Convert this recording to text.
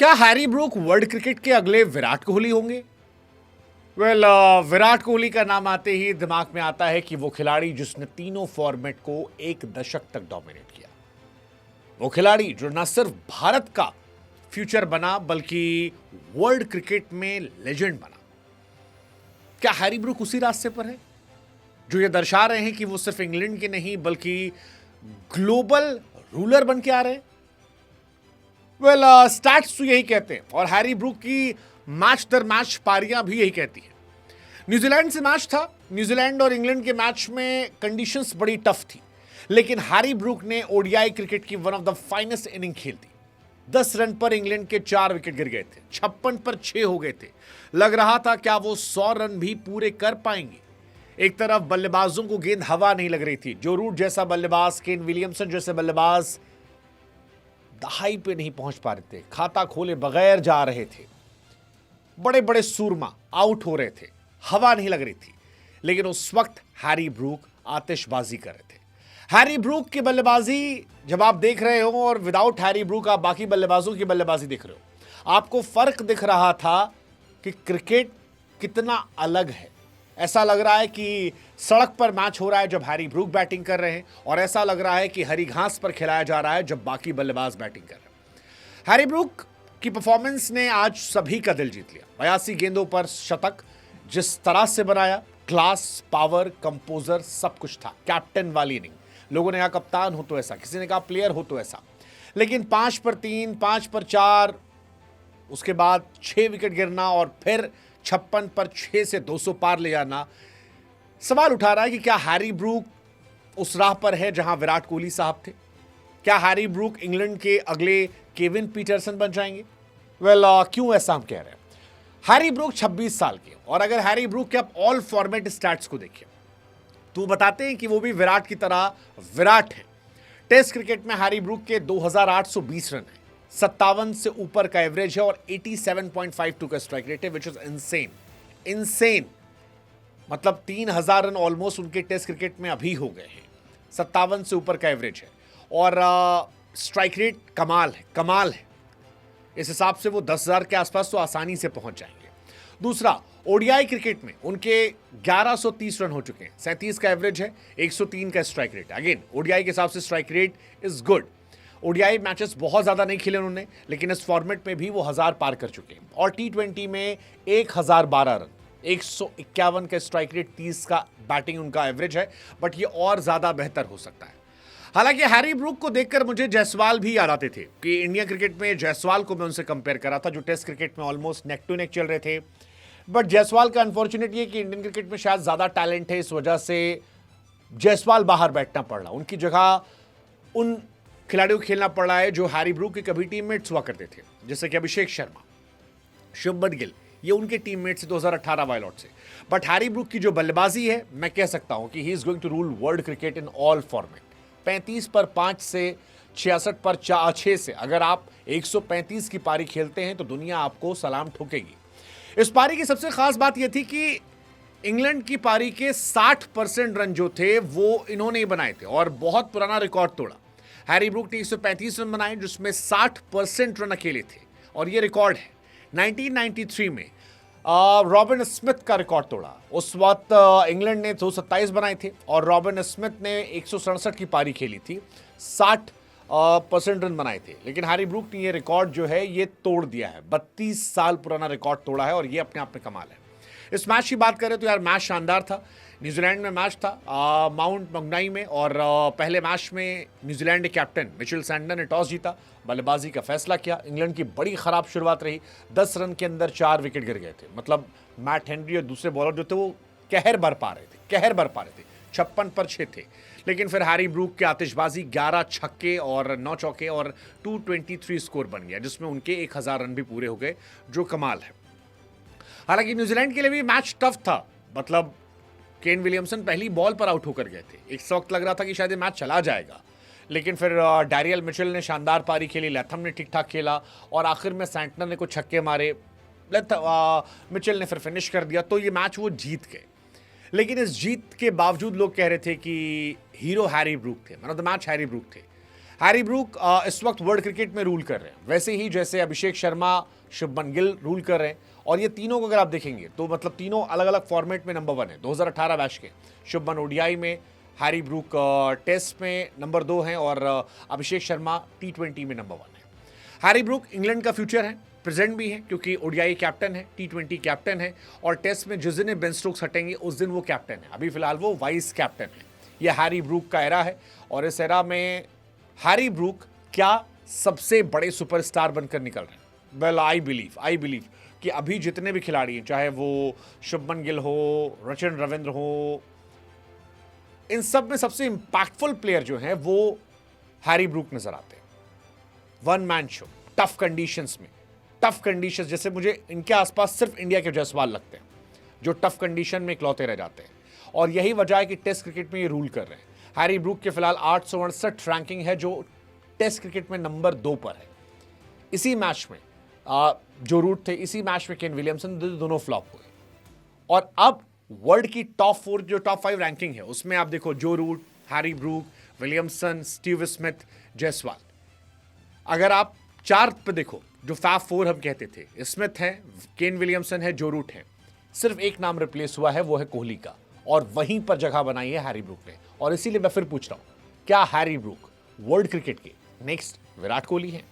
क्या Harry Brook world cricket के अगले विराट कोहली होंगे? विराट कोहली का नाम आते ही दिमाग में आता है कि वो खिलाड़ी जिसने तीनों फॉर्मेट को एक दशक तक डोमिनेट किया, वो खिलाड़ी जो न सिर्फ भारत का फ्यूचर बना बल्कि वर्ल्ड क्रिकेट में लेजेंड बना। क्या हैरी ब्रूक उसी रास्ते पर है जो ये दर्शा रहे हैं कि वो सिर्फ इंग्लैंड के नहीं बल्कि ग्लोबल रूलर बन के आ रहे हैं? स्टैट्स तो यही कहते हैं और हैरी ब्रूक की मैच दर मैच पारियां भी यही कहती है। न्यूजीलैंड से मैच था, न्यूजीलैंड और इंग्लैंड के मैच में कंडीशंस बड़ी टफ थी, लेकिन हैरी ब्रूक ने ओडीआई क्रिकेट की one of the finest inning खेल दी। 10 रन पर इंग्लैंड के 4 विकेट गिर गए थे, 56 पर 6 हो गए थे। लग रहा था क्या वो 100 रन भी पूरे कर पाएंगे। एक तरफ बल्लेबाजों को गेंद हवा नहीं लग रही थी, जो रूट जैसा बल्लेबाज, केन विलियमसन जैसे बल्लेबाज दहाई पे नहीं पहुंच पा रहे थे, खाता खोले बगैर जा रहे थे। बड़े बड़े सूरमा आउट हो रहे थे, हवा नहीं लग रही थी, लेकिन उस वक्त हैरी ब्रूक आतिशबाजी कर रहे थे। हैरी ब्रूक की बल्लेबाजी जब आप देख रहे हो और विदाउट हैरी ब्रूक आप बाकी बल्लेबाजों की बल्लेबाजी देख रहे हो, आपको फर्क दिख रहा था कि क्रिकेट कितना अलग है। ऐसा लग रहा है कि सड़क पर मैच हो रहा है जब हैरी ब्रूक बैटिंग कर रहे हैं, और ऐसा लग रहा है कि हरी घास पर खिलाया जा रहा है जब बाकी बल्लेबाज बैटिंग कर रहे हैं। हैरी ब्रूक की परफॉर्मेंस ने आज सभी का दिल जीत लिया। 82 गेंदों पर शतक, जिस तरह से बनाया, क्लास, पावर, कंपोजर, सब कुछ था। कैप्टन वाली इनिंग, लोगों ने कहा कप्तान हो तो ऐसा, किसी ने कहा प्लेयर हो तो ऐसा, लेकिन 5 पर 3, 5 पर 4, उसके बाद 6 विकेट गिरना और फिर 56 पर 6 से 200 पार ले जाना। सवाल उठा रहा है कि क्या हैरी ब्रूक उस राह पर है जहां विराट कोहली साहब थे? क्या हैरी ब्रूक इंग्लैंड के अगले केविन पीटरसन बन जाएंगे? क्यों ऐसा हम कह रहे हैं? हैरी ब्रूक 26 साल के, और अगर हैरी ब्रूक के आप ऑल फॉर्मेट स्टैट्स को देखिए तो बताते हैं कि वो भी विराट की तरह विराट है। टेस्ट क्रिकेट में हैरी ब्रूक के 2820 रन है, 57 से ऊपर का एवरेज है और 87.52 का स्ट्राइक रेट है, विच इज इनसेन। मतलब 3000 रन ऑलमोस्ट उनके टेस्ट क्रिकेट में अभी हो गए हैं। 57 से ऊपर का एवरेज है और स्ट्राइक रेट कमाल है। इस हिसाब से वो 10,000 के आसपास तो आसानी से पहुंच जाएंगे। दूसरा, ओडीआई क्रिकेट में उनके 1130 रन हो चुके हैं, 37 का एवरेज है, 103 का स्ट्राइक रेट। अगेन ओडीआई के हिसाब से strike rate is good. ODI matches बहुत ज्यादा नहीं खेले उन्होंने, लेकिन इस फॉर्मेट में भी वो 1000 पार कर चुके हैं। और टी20 में 1012 रन, 151 का स्ट्राइक रेट, 30 का बैटिंग उनका एवरेज है, बट ये और ज्यादा बेहतर हो सकता है। हालांकि हैरी ब्रूक को देखकर मुझे जायसवाल भी याद आते थे कि इंडिया क्रिकेट में जायसवाल को मैं उनसे कंपेयर करा था, जो टेस्ट क्रिकेट में ऑलमोस्ट नेक टू नेक चल रहे थे। बट जायसवाल का अनफॉर्चुनेट ये कि इंडियन क्रिकेट में शायद ज्यादा टैलेंट है, इस वजह से जायसवाल बाहर बैठना पड़ रहा, उनकी जगह उन खिलाड़ियों को खेलना पड़ रहा है जो हैरी ब्रूक के कभी टीममेट्स हुआ करते थे, जैसे कि अभिषेक शर्मा, शुभमन गिल, ये उनके टीममेट्स 2018 वायलॉट से। बट हैरी ब्रूक की जो बल्लेबाजी है, मैं कह सकता हूं कि he is going to rule world cricket in all format. 35 पर 5 से 66 पर 6 से अगर आप 135 की पारी खेलते हैं तो दुनिया आपको सलाम ठोकेगी। इस पारी की सबसे खास बात यह थी कि इंग्लैंड की पारी के 60% रन जो थे वो इन्होंने ही बनाए थे और बहुत पुराना रिकॉर्ड तोड़ा। हैरी ब्रूक ने 135 रन बनाए जिसमें 60% रन अकेले थे, और ये रिकॉर्ड है। 1993 में रॉबिन स्मिथ का रिकॉर्ड तोड़ा। उस वक्त इंग्लैंड ने 227 बनाए थे और रॉबिन स्मिथ ने 167 की पारी खेली थी, 60% रन बनाए थे, लेकिन हैरी ब्रूक ने ये रिकॉर्ड जो है ये तोड़ दिया है। 32 साल पुराना रिकॉर्ड तोड़ा है और ये अपने आप में कमाल है। इस मैच की बात करें तो यार मैच शानदार था। न्यूजीलैंड में मैच था माउंट मॉन्गनाई में, और पहले मैच में न्यूजीलैंड के कैप्टन मिचेल सैंटनर ने टॉस जीता, बल्लेबाजी का फैसला किया। इंग्लैंड की बड़ी खराब शुरुआत रही, 10 रन के अंदर 4 विकेट गिर गए थे। मतलब मैट हेनरी और दूसरे बॉलर जो थे वो कहर बर पा रहे थे, 56 पर 6 थे। लेकिन फिर हैरी ब्रूक की आतिशबाजी, 11 छक्के और 9 चौके और 223 स्कोर बन गया, जिसमें उनके 1000 रन भी पूरे हो गए, जो कमाल है। हालांकि न्यूजीलैंड के लिए भी मैच टफ था। मतलब केन विलियमसन पहली बॉल पर आउट होकर गए थे। एक वक्त लग रहा था कि शायद ये मैच चला जाएगा, लेकिन फिर डैरियल मिचेल ने शानदार पारी खेली, लैथम ने ठीक ठाक खेला और आखिर में सैंटनर ने कुछ छक्के मारे, मिचेल ने फिर फिनिश कर दिया, तो ये मैच वो जीत गए। लेकिन इस जीत के बावजूद लोग कह रहे थे कि हीरो हैरी ब्रूक थे, man of the match Harry Brook थे। हैरी ब्रूक इस वक्त वर्ल्ड क्रिकेट में रूल कर रहे हैं, वैसे ही जैसे अभिषेक शर्मा, शुभमन गिल रूल कर रहे हैं। और ये तीनों को अगर आप देखेंगे तो मतलब तीनों अलग अलग फॉर्मेट में नंबर 1 है। 2018 बैच के शुभमन ओडीआई में, हैरी ब्रूक टेस्ट में नंबर 2 हैं और अभिषेक शर्मा T20 में नंबर 1 है। हैरी ब्रूक इंग्लैंड का फ्यूचर है, प्रेजेंट भी है क्योंकि ओडीआई कैप्टन है, T20 कैप्टन है और टेस्ट में जिस दिन बेन स्टोक्स हटेंगे उस दिन वो कैप्टन है। अभी फिलहाल वो वाइस कैप्टन है। ये हैरी ब्रूक का एरा है और इस एरा में हैरी ब्रूक क्या सबसे बड़े सुपरस्टार बनकर निकल रहे हैं। वेल आई बिलीव कि अभी जितने भी खिलाड़ी हैं, चाहे वो शुभमन गिल हो, रचिन रविंद्र हो, इन सब में सबसे इंपैक्टफुल प्लेयर जो हैं वो हैरी ब्रूक नजर आते हैं। One man show, tough conditions में, टफ कंडीशंस जैसे मुझे इनके आसपास सिर्फ इंडिया के जायसवाल लगते हैं जो टफ कंडीशन में इकलौते रह जाते हैं और यही वजह है कि टेस्ट क्रिकेट में ये रूल कर रहे हैं। हैरी ब्रूक के फिलहाल 868 रैंकिंग है जो टेस्ट क्रिकेट में नंबर 2 पर है। इसी मैच में जो रूट थे, इसी मैच में केन विलियमसन दोनों फ्लॉप हुए और अब वर्ल्ड की टॉप 4 जो टॉप 5 रैंकिंग है उसमें आप देखो Joe Root, Harry Brook, Williamson, Steve Smith, Jaiswal. अगर आप 4 पे देखो जो फैब 4 हम कहते थे, स्मिथ है, केन विलियमसन है, जो रूट है, सिर्फ एक नाम रिप्लेस हुआ है, वो है कोहली का और वहीं पर जगह बनाई है हैरी ब्रूक ने। और इसीलिए मैं फिर पूछ रहा हूं, क्या हैरी ब्रूक वर्ल्ड क्रिकेट के नेक्स्ट विराट कोहली है?